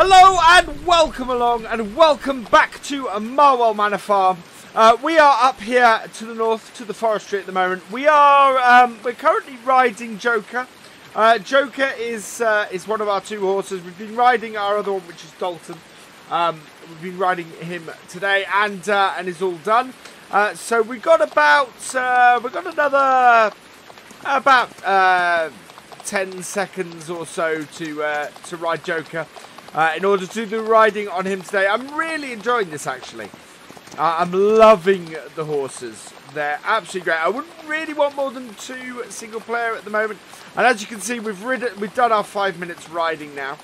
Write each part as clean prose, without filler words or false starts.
Hello and welcome along and welcome back to Marwell Manor Farm. We are up here to the north, to the forestry at the moment. We're currently riding Joker. Joker is one of our two horses. We've been riding our other one, which is Dalton. We've been riding him today, and it's all done. So we got another about 10 seconds or so to ride Joker. In order to do the riding on him today. I'm really enjoying this, actually. I'm loving the horses. They're absolutely great. I wouldn't really want more than 2 single player at the moment. And as you can see, we've done our 5 minutes riding now.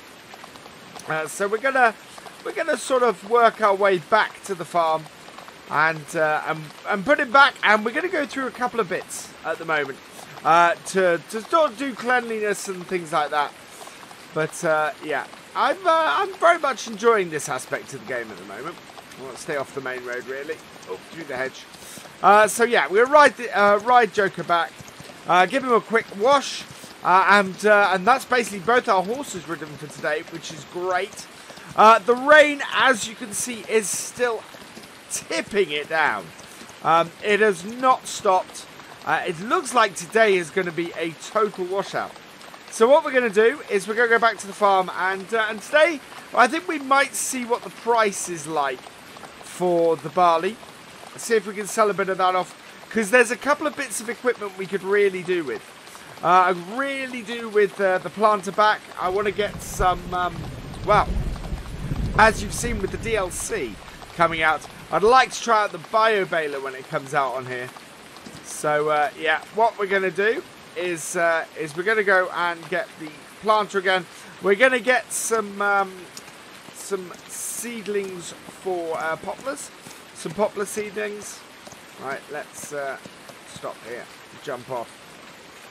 So we're gonna sort of work our way back to the farm and put him back. And we're gonna go through a couple of bits at the moment to sort of do cleanliness and things like that. But yeah. I'm very much enjoying this aspect of the game at the moment. I want to stay off the main road, really. Oh, through the hedge. So yeah, we'll ride Joker back, give him a quick wash, and that's basically both our horses ridden for today, which is great. The rain, as you can see, is still tipping it down. It has not stopped. It looks like today is going to be a total washout. So what we're going to do is we're going to go back to the farm, and today I think we might see what the price is like for the barley. See if we can sell a bit of that off, because there's a couple of bits of equipment we could really do with. I really do with the planter back. I want to get some, well, as you've seen with the DLC coming out, I'd like to try out the bio baler when it comes out on here. So yeah, what we're going to do is we're going to go and get the planter again. We're going to get some seedlings for poplars, some poplar seedlings. Right, let's stop here, jump off.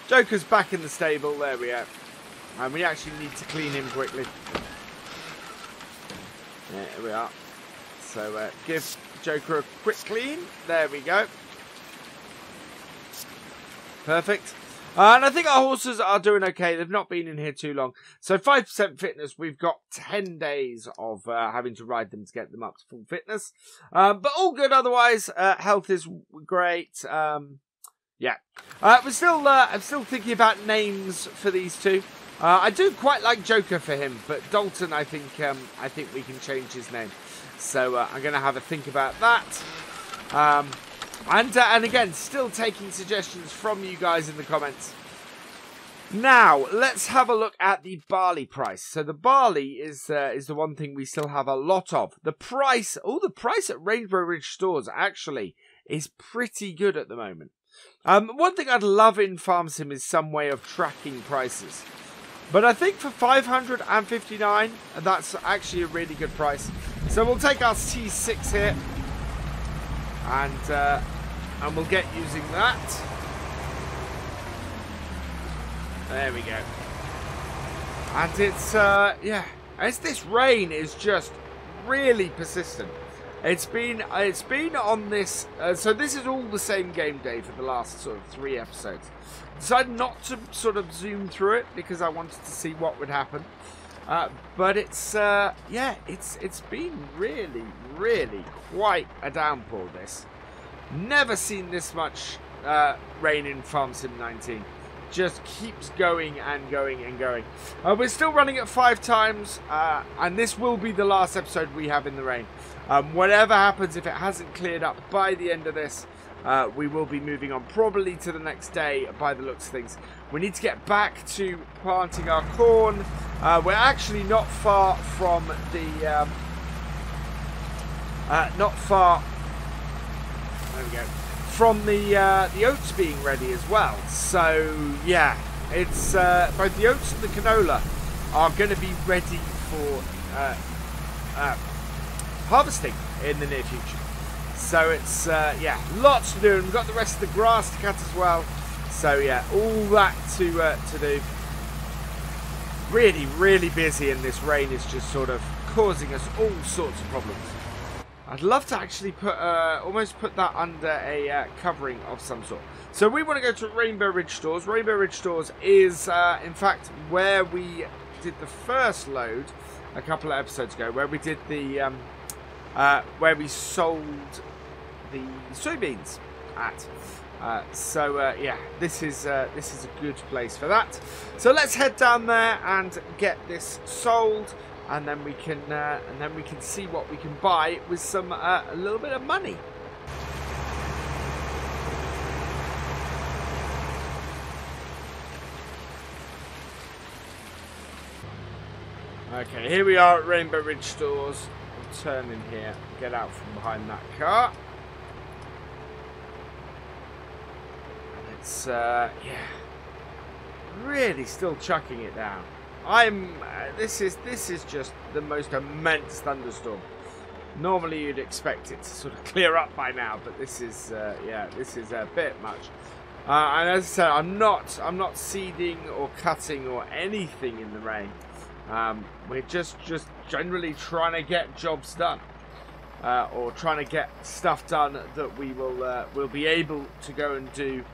Joker's back in the stable. There we are, and we actually need to clean him quickly. There we are. So give Joker a quick clean. There we go. Perfect. And I think our horses are doing okay. They've not been in here too long. So 5% fitness. We've got 10 days of having to ride them to get them up to full fitness. But all good otherwise. Health is great. Yeah. I'm still thinking about names for these two. I do quite like Joker for him. But Dalton, I think we can change his name. So I'm going to have a think about that. And again, still taking suggestions from you guys in the comments. Now, let's have a look at the barley price. So the barley is the one thing we still have a lot of. The price at Rainbow Ridge stores actually is pretty good at the moment. One thing I'd love in Farm Sim is some way of tracking prices. But I think for 559, that's actually a really good price. So we'll take our T6 here. And we'll get using that. There we go. And it's yeah, as this rain is just really persistent. It's been on this. So this is all the same game day for the last sort of 3 episodes. Decided not to sort of zoom through it because I wanted to see what would happen. But it's yeah, it's been really quite a downpour. This. Never seen this much rain in Farm Sim 19. Just keeps going and going and going. We're still running at 5 times, and this will be the last episode we have in the rain. Whatever happens, if it hasn't cleared up by the end of this, we will be moving on probably to the next day by the looks of things. We need to get back to planting our corn. We're actually not far from the... There we go. From the oats being ready as well. So yeah, it's both the oats and the canola are going to be ready for harvesting in the near future. So it's yeah, lots to do, and we've got the rest of the grass to cut as well. So yeah, all that to do. Really busy, and this rain is just sort of causing us all sorts of problems. I'd love to actually put almost put that under a covering of some sort. So we want to go to Rainbow Ridge Stores. Rainbow Ridge Stores is, in fact, where we did the first load a couple of episodes ago, where we did the where we sold the soybeans at. Yeah, this is a good place for that. So let's head down there and get this sold, and then we can see what we can buy with some a little bit of money. Okay, here we are at Rainbow Ridge Stores. We'll turn in here, get out from behind that car. And it's, yeah, really still chucking it down. This is just the most immense thunderstorm. Normally you'd expect it to sort of clear up by now, but this is, yeah, this is a bit much. And as I said, I'm not seeding or cutting or anything in the rain. We're just generally trying to get jobs done, or trying to get stuff done that we will be able to go and do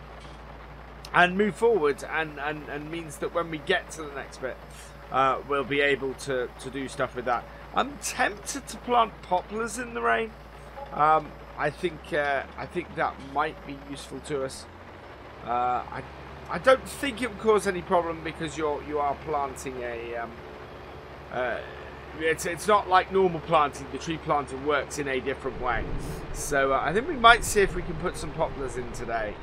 and move forward, and means that when we get to the next bit, we'll be able to do stuff with that. I'm tempted to plant poplars in the rain. I think that might be useful to us. I don't think it would cause any problem, because you are planting a it's not like normal planting. The tree planting works in a different way. So I think we might see if we can put some poplars in today,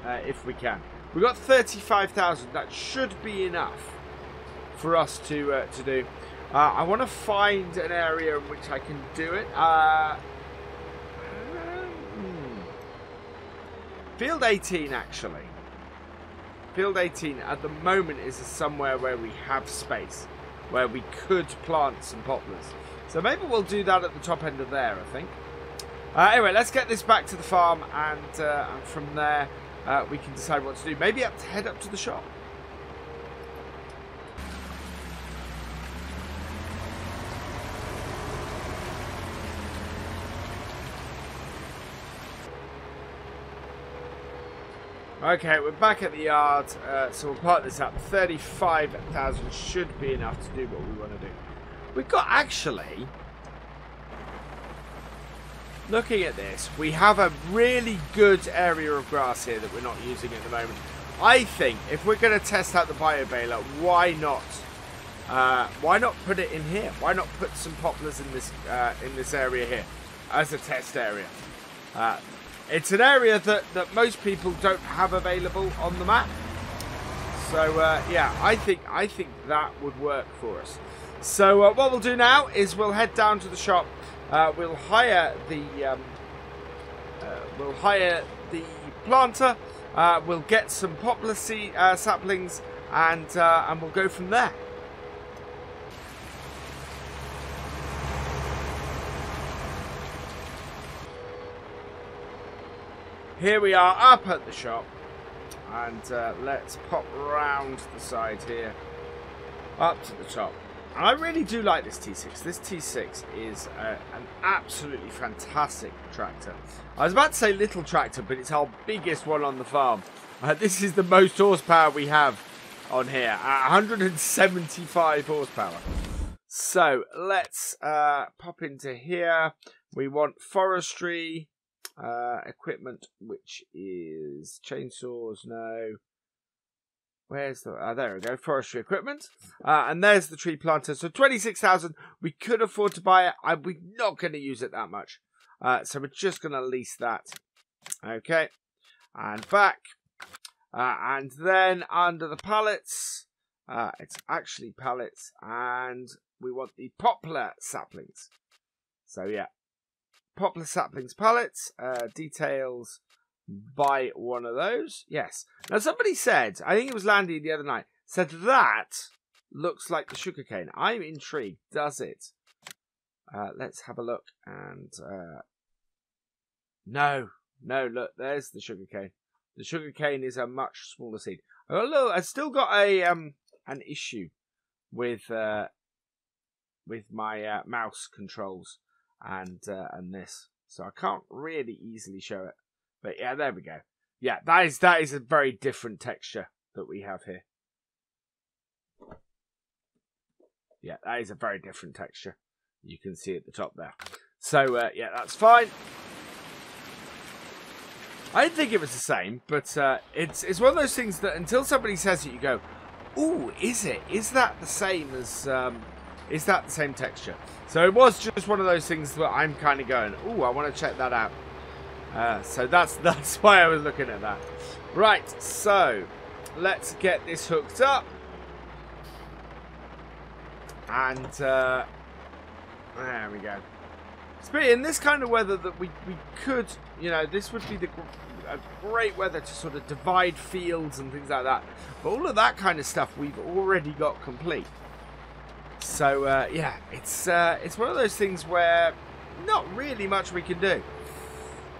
if we can. We've got 35,000. That should be enough for us to do. I want to find an area in which I can do it. Field 18, actually. Field 18 at the moment is somewhere where we have space, where we could plant some poplars. So maybe we'll do that at the top end of there, I think. Anyway, let's get this back to the farm, and from there we can decide what to do. Maybe head up to the shop. Okay, we're back at the yard, so we'll part this up. 35,000 should be enough to do what we want to do. We've got, actually, looking at this, we have a really good area of grass here that we're not using at the moment. I think if we're going to test out the bio baler, why not put it in here? Why not put some poplars in this area here as a test area? It's an area that most people don't have available on the map. So yeah, I think that would work for us. So what we'll do now is we'll head down to the shop. We'll hire the planter. We'll get some poplar saplings, and we'll go from there. Here we are up at the shop, and let's pop round the side here, up to the top. And I really do like this T6. This T6 is an absolutely fantastic tractor. I was about to say little tractor, but it's our biggest one on the farm. This is the most horsepower we have on here, 175 horsepower. So let's pop into here. We want forestry. Equipment, which is chainsaws. No, where's the there we go, forestry equipment, and there's the tree planter. So 26,000, we could afford to buy it. We're not going to use it that much, so we're just going to lease that. Okay, and back, and then under the pallets, it's actually pallets, and we want the poplar saplings. So yeah, poplar saplings pallets, details, buy one of those. Yes. Now somebody said, I think it was Landy the other night, said that looks like the sugarcane. I'm intrigued. Does it? Let's have a look. And no, look, there's the sugarcane. The sugarcane is a much smaller seed. I've still got a an issue with my mouse controls and this, so I can't really easily show it. But yeah, there we go. Yeah, that is a very different texture that we have here. Yeah, that is a very different texture. You can see at the top there. So, yeah, that's fine. I didn't think it was the same, but it's one of those things that until somebody says it, you go, ooh, is it? Is that the same as... is that the same texture? So it was just one of those things that I'm kind of going, ooh, I want to check that out. So that's why I was looking at that. Right, so let's get this hooked up. And there we go. It's in this kind of weather that we could, you know, this would be a great weather to sort of divide fields and things like that. But all of that kind of stuff we've already got complete. So yeah, it's one of those things where not really much we can do.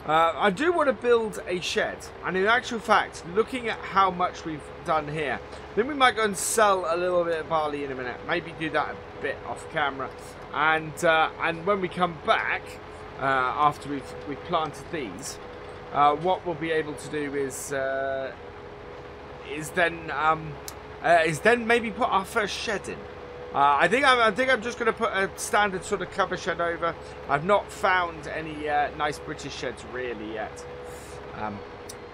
I do want to build a shed, and in actual fact, looking at how much we've done here, then we might go and sell a little bit of barley in a minute. Maybe do that a bit off camera, and when we come back after we've planted these, what we'll be able to do is then maybe put our first shed in. I think I'm just going to put a standard sort of cover shed over. I've not found any nice British sheds really yet,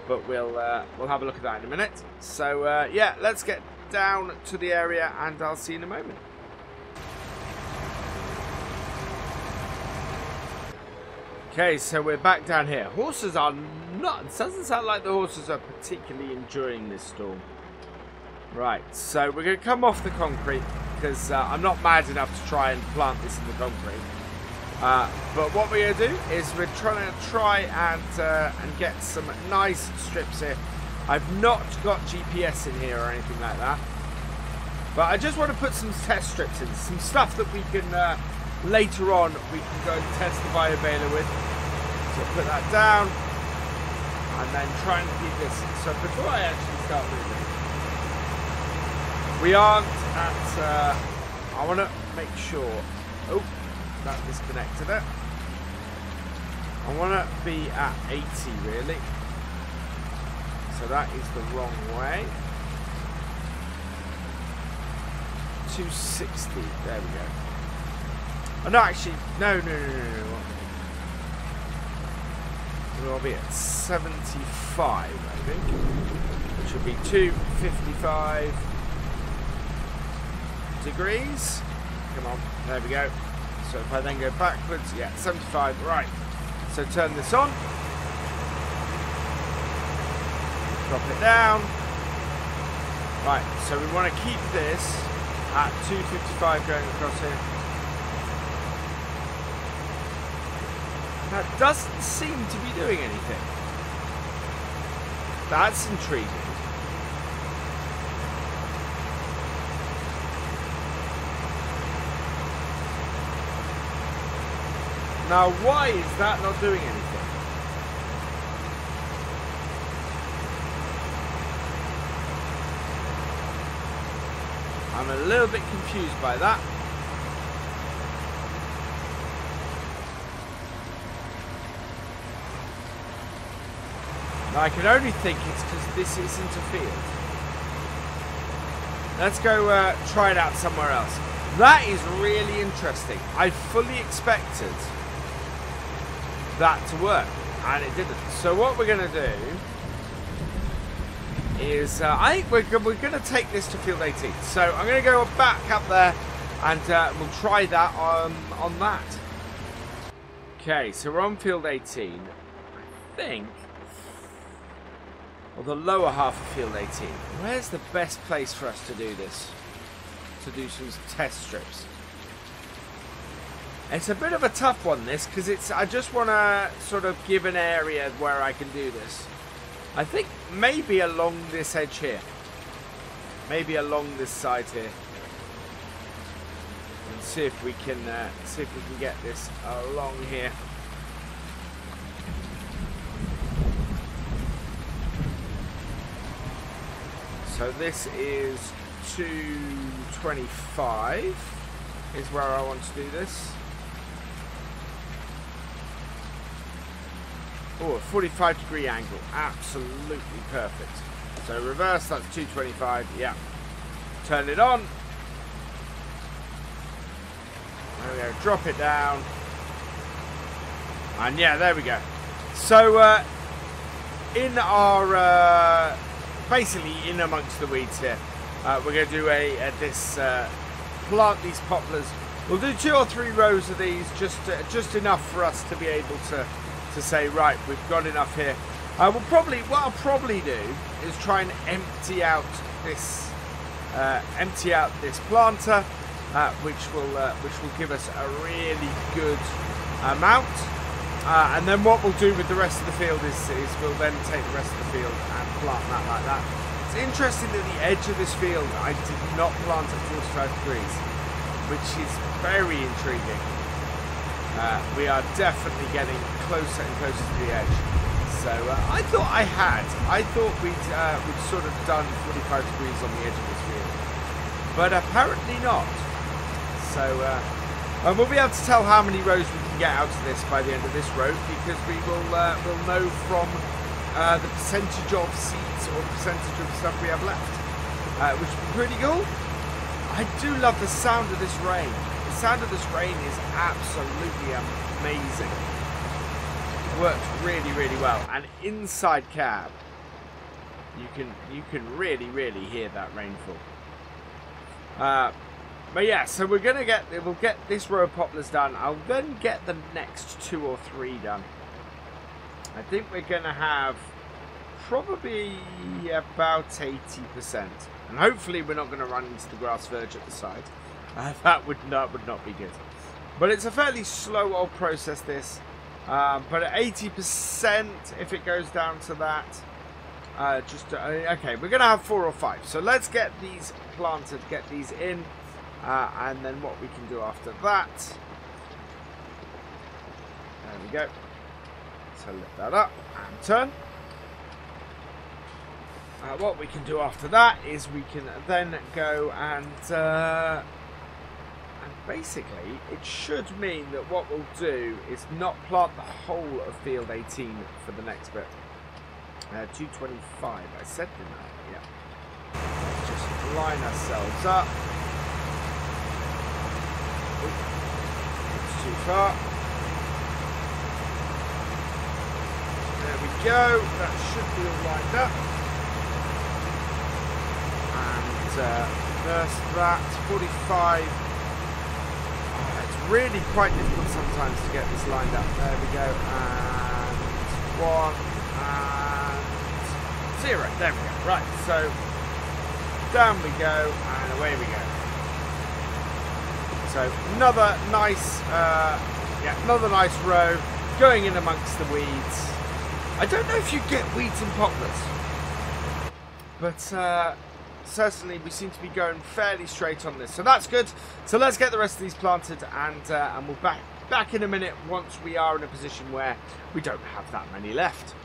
but we'll have a look at that in a minute. So yeah, let's get down to the area, and I'll see you in a moment. Okay, so we're back down here. Horses are not. It doesn't sound like the horses are particularly enjoying this storm. Right, so we're going to come off the concrete, because I'm not mad enough to try and plant this in the concrete. But what we're going to do is we're trying to and get some nice strips here. I've not got GPS in here or anything like that. But I just want to put some test strips in. Some stuff that we can, later on, we can go and test the bio baler with. So put that down. And then try and keep this. So before I actually start moving, we aren't at, I want to make sure, oh, that disconnected it. I want to be at 80 really. So that is the wrong way. 260, there we go. Oh no, actually, no. We'll be at 75, I think. Which will be 255. Degrees. Come on, there we go. So if I then go backwards, yeah, 75, right. So turn this on. Drop it down. Right, so we want to keep this at 255 going across here. That doesn't seem to be doing anything. That's intriguing. Now, why is that not doing anything? I'm a little bit confused by that. Now, I can only think it's because this isn't a field. Let's go try it out somewhere else. That is really interesting. I fully expected that to work, and it didn't. So what we're going to do is I think we're going to take this to field 18. So I'm going to go back up there, and we'll try that on that. Okay, so we're on field 18, I think, or the lower half of field 18. Where's the best place for us to do this? To do some test strips. It's a bit of a tough one, this, because it's. I just want to sort of give an area where I can do this. I think maybe along this edge here, maybe along this side here, and see if we can get this along here. So this is 225 is where I want to do this. Oh, a 45-degree angle. Absolutely perfect. So reverse, that's 225. Yeah. Turn it on. There we go. Drop it down. And yeah, there we go. So in our basically in amongst the weeds here, we're going to do plant these poplars. We'll do 2 or 3 rows of these, just enough for us to be able to say, right, we've got enough here. What I'll probably do is try and empty out this planter, which will give us a really good amount. And then what we'll do with the rest of the field is we'll then take the rest of the field and plant that like that. It's interesting that the edge of this field I did not plant at 45 degrees, which is very intriguing. We are definitely getting closer and closer to the edge. So I thought we'd sort of done 45 degrees on the edge of this field, but apparently not. So we'll be able to tell how many rows we can get out of this by the end of this row, because we'll know from the percentage of seeds or percentage of stuff we have left, which would be pretty cool. I do love the sound of this rain. The sound of this rain is absolutely amazing. It works really, really well. And inside cab, you can really, really hear that rainfall. But yeah, so we'll get this row of poplars done. I'll then get the next 2 or 3 done. I think we're gonna have probably about 80%. And hopefully we're not going to run into the grass verge at the side. That would not be good. But it's a fairly slow old process, this. But at 80%, if it goes down to that, okay, we're going to have 4 or 5. So let's get these planted, get these in, and then what we can do after that. There we go. So lift that up and turn. What we can do after that is we can then go and basically it should mean that what we'll do is not plant the whole of field 18 for the next bit. 225, I said, didn't I? Yeah. Let's just line ourselves up. It's too far. There we go. That should be all lined up. First that 45. It's really quite difficult sometimes to get this lined up. There we go, and 1 and 0. There we go. Right, so down we go and away we go. So another nice row going in amongst the weeds. I don't know if you get weeds in poplars, but certainly we seem to be going fairly straight on this, so that's good. So let's get the rest of these planted, and we'll back in a minute once we are in a position where we don't have that many left.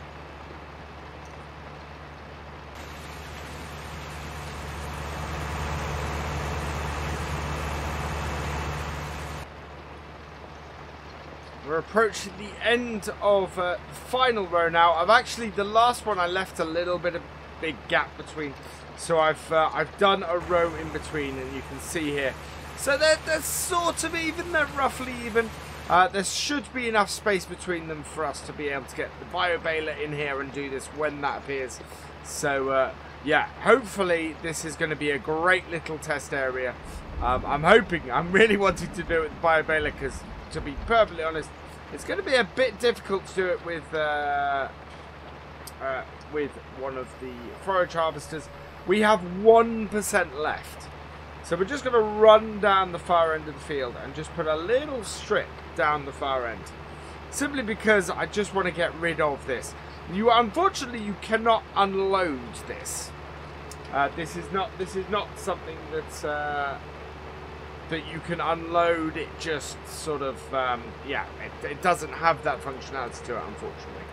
We're approaching the end of the final row now. The last one I left a little bit of big gap between. So I've done a row in between, and you can see here. So they're sort of even, they're roughly even. There should be enough space between them for us to be able to get the baler in here and do this when that appears. So yeah, hopefully this is going to be a great little test area. I'm really wanting to do it with the baler because, to be perfectly honest, it's going to be a bit difficult to do it with one of the forage harvesters. We have 1% left. So we're just going to run down the far end of the field and just put a little strip down the far end. Simply because I just want to get rid of this. Unfortunately, you cannot unload this. This is not something that's that you can unload. It just sort of yeah, it doesn't have that functionality to it, unfortunately.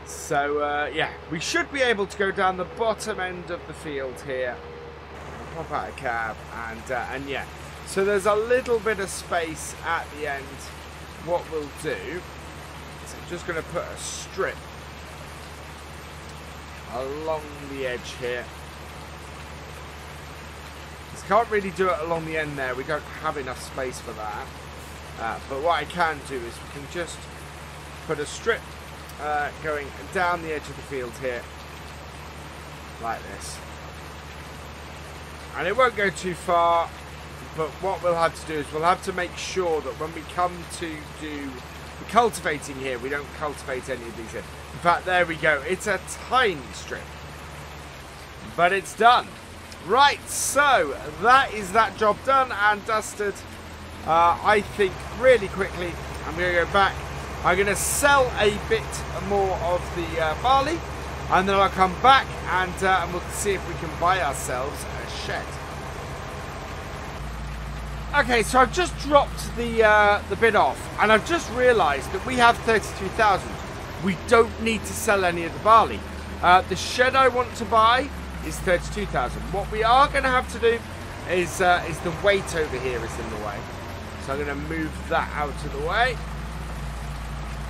So yeah, we should be able to go down the bottom end of the field here, pop out a cab, and yeah. So there's a little bit of space at the end. What we'll do is I'm just going to put a strip along the edge here. Can't really do it along the end there. We don't have enough space for that. But what I can do is we can just put a strip going down the edge of the field here. Like this. And it won't go too far. But what we'll have to do is we'll have to make sure that when we come to do the cultivating here, we don't cultivate any of these here. In fact, there we go. It's a tiny strip. But it's done. Right, so that is that job done and dusted. I think really quickly I'm going to go back. I'm going to sell a bit more of the barley. And then I'll come back and we'll see if we can buy ourselves a shed. Okay, so I've just dropped the bid off, and I've just realised that we have 32,000. We don't need to sell any of the barley. The shed I want to buy is 32,000. What we are going to have to do is the weight over here is in the way, so I'm going to move that out of the way.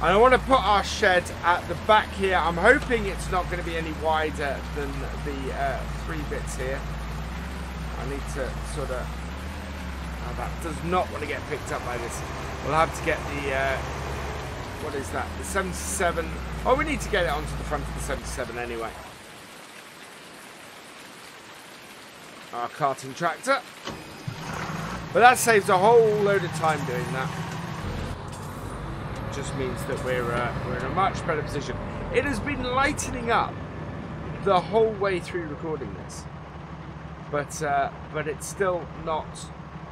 And I want to put our shed at the back here. I'm hoping it's not going to be any wider than the 3 bits here. I need to sort of... Oh, that does not want to get picked up by this. We'll have to get the... what is that? The 77. Oh, we need to get it onto the front of the 77 anyway. Our carting tractor. But that saves a whole load of time doing that. Just means that we're in a much better position. It has been lightening up the whole way through recording this, but it's still not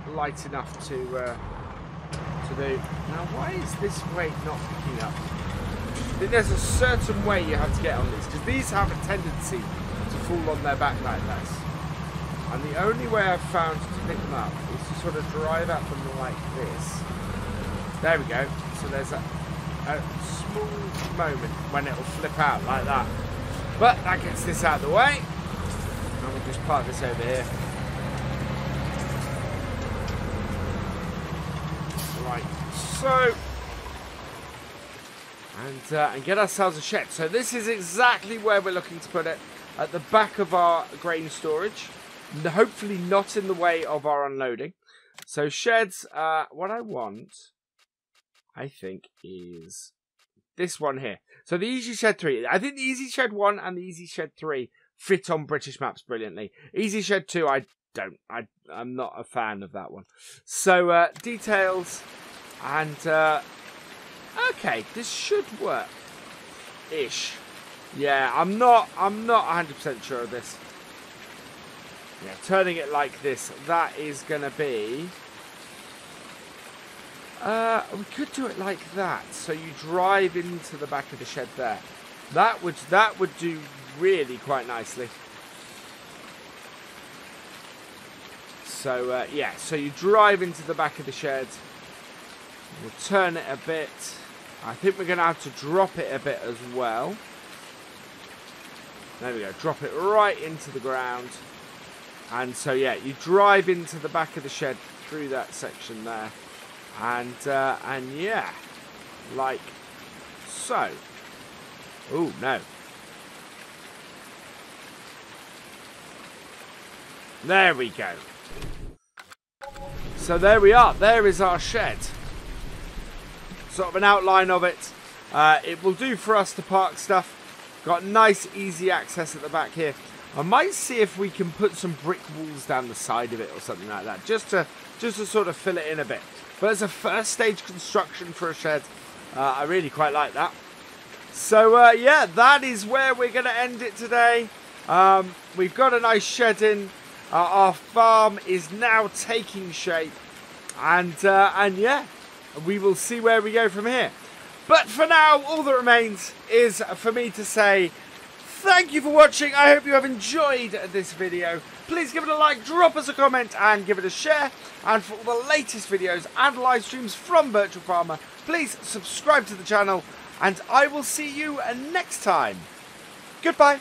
light enough to do. Now, why is this weight not picking up? I think there's a certain way you have to get on these, because these have a tendency to fall on their back like this. And the only way I've found to pick them up is to sort of drive at them like this. There we go. So there's a small moment when it'll flip out like that. But that gets this out of the way. And we'll just park this over here. Right, so. And get ourselves a shed. So this is exactly where we're looking to put it. At the back of our grain storage. Hopefully not in the way of our unloading. So sheds, what I want... I think is this one here. So the Easy Shed 3. I think the Easy Shed 1 and the Easy Shed 3 fit on British maps brilliantly. Easy Shed 2, I'm not a fan of that one. So details and okay, this should work ish. Yeah, I'm not 100% sure of this. Yeah, turning it like this, that is gonna be... we could do it like that, so you drive into the back of the shed there. That would do really quite nicely. So yeah, so you drive into the back of the shed. We'll turn it a bit. I think we're going to have to drop it a bit as well. There we go. Drop it right into the ground. And so yeah, you drive into the back of the shed through that section there. And yeah, like so. Oh no. There we go. So there we are. There is our shed. Sort of an outline of it. It will do for us to park stuff. Got nice, easy access at the back here. I might see if we can put some brick walls down the side of it or something like that, just to sort of fill it in a bit. But as a first stage construction for a shed, I really quite like that. So yeah, that is where we're going to end it today. We've got a nice shed in. Our farm is now taking shape, and yeah, we will see where we go from here. But for now, all that remains is for me to say thank you for watching. I hope you have enjoyed this video. Please give it a like, drop us a comment, and give it a share. And for all the latest videos and live streams from FendtFarmer, please subscribe to the channel, and I will see you next time. Goodbye.